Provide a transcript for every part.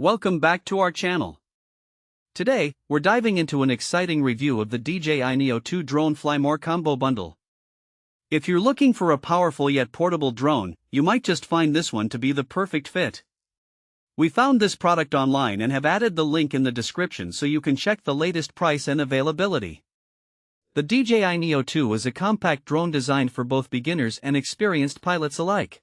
Welcome back to our channel. Today, we're diving into an exciting review of the DJI Neo 2 Drone Fly More Combo Bundle. If you're looking for a powerful yet portable drone, you might just find this one to be the perfect fit. We found this product online and have added the link in the description so you can check the latest price and availability. The DJI Neo 2 is a compact drone designed for both beginners and experienced pilots alike.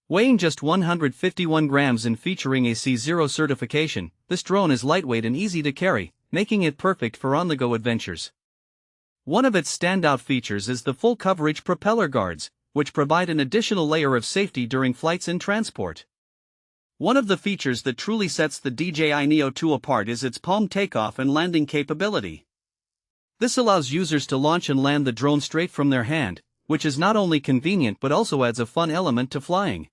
Weighing just 151 grams and featuring a C0 certification, this drone is lightweight and easy to carry, making it perfect for on-the-go adventures. One of its standout features is the full-coverage propeller guards, which provide an additional layer of safety during flights and transport. One of the features that truly sets the DJI Neo 2 apart is its palm takeoff and landing capability. This allows users to launch and land the drone straight from their hand, which is not only convenient but also adds a fun element to flying.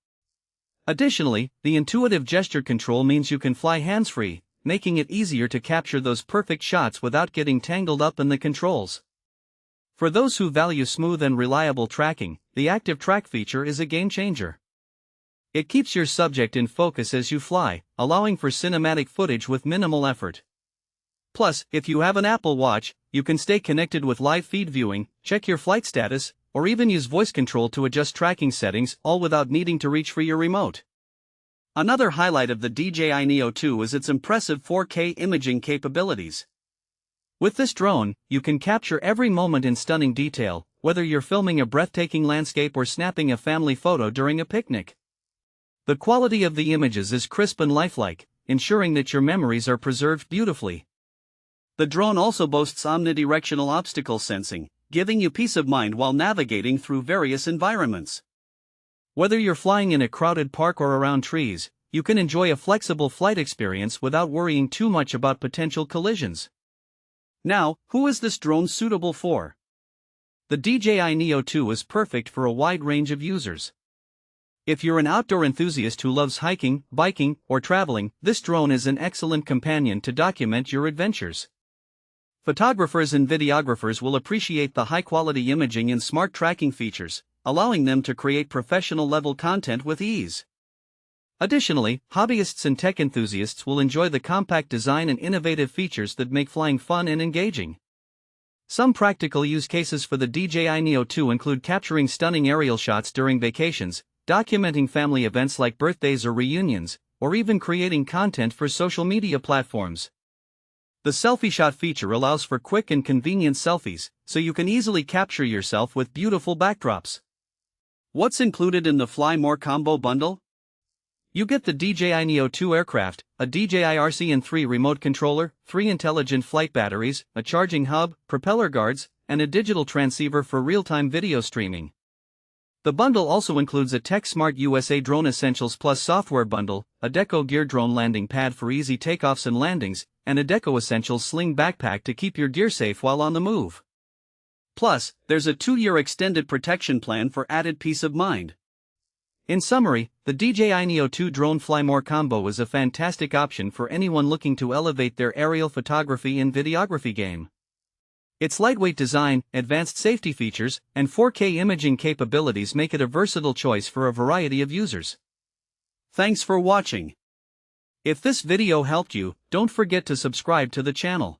Additionally, the intuitive gesture control means you can fly hands-free, making it easier to capture those perfect shots without getting tangled up in the controls. For those who value smooth and reliable tracking, the active track feature is a game-changer. It keeps your subject in focus as you fly, allowing for cinematic footage with minimal effort. Plus, if you have an Apple Watch, you can stay connected with live feed viewing, check your flight status, or even use voice control to adjust tracking settings, all without needing to reach for your remote. Another highlight of the DJI Neo 2 is its impressive 4K imaging capabilities. With this drone, you can capture every moment in stunning detail, whether you're filming a breathtaking landscape or snapping a family photo during a picnic. The quality of the images is crisp and lifelike, ensuring that your memories are preserved beautifully. The drone also boasts omnidirectional obstacle sensing, giving you peace of mind while navigating through various environments. Whether you're flying in a crowded park or around trees, you can enjoy a flexible flight experience without worrying too much about potential collisions. Now, who is this drone suitable for? The DJI Neo 2 is perfect for a wide range of users. If you're an outdoor enthusiast who loves hiking, biking, or traveling, this drone is an excellent companion to document your adventures. Photographers and videographers will appreciate the high-quality imaging and smart tracking features, allowing them to create professional-level content with ease. Additionally, hobbyists and tech enthusiasts will enjoy the compact design and innovative features that make flying fun and engaging. Some practical use cases for the DJI Neo 2 include capturing stunning aerial shots during vacations, documenting family events like birthdays or reunions, or even creating content for social media platforms. The selfie shot feature allows for quick and convenient selfies, so you can easily capture yourself with beautiful backdrops. What's included in the Fly More Combo Bundle? You get the DJI Neo 2 aircraft, a DJI RC-N3 remote controller, 3 intelligent flight batteries, a charging hub, propeller guards, and a digital transceiver for real-time video streaming. The bundle also includes a TechSmart USA Drone Essentials Plus software bundle, a Deco Gear drone landing pad for easy takeoffs and landings, and a Deco Essentials sling backpack to keep your gear safe while on the move. Plus, there's a 2-year extended protection plan for added peace of mind. In summary, the DJI Neo 2 Drone Fly More Combo is a fantastic option for anyone looking to elevate their aerial photography and videography game. Its lightweight design, advanced safety features, and 4K imaging capabilities make it a versatile choice for a variety of users. Thanks for watching. If this video helped you, don't forget to subscribe to the channel.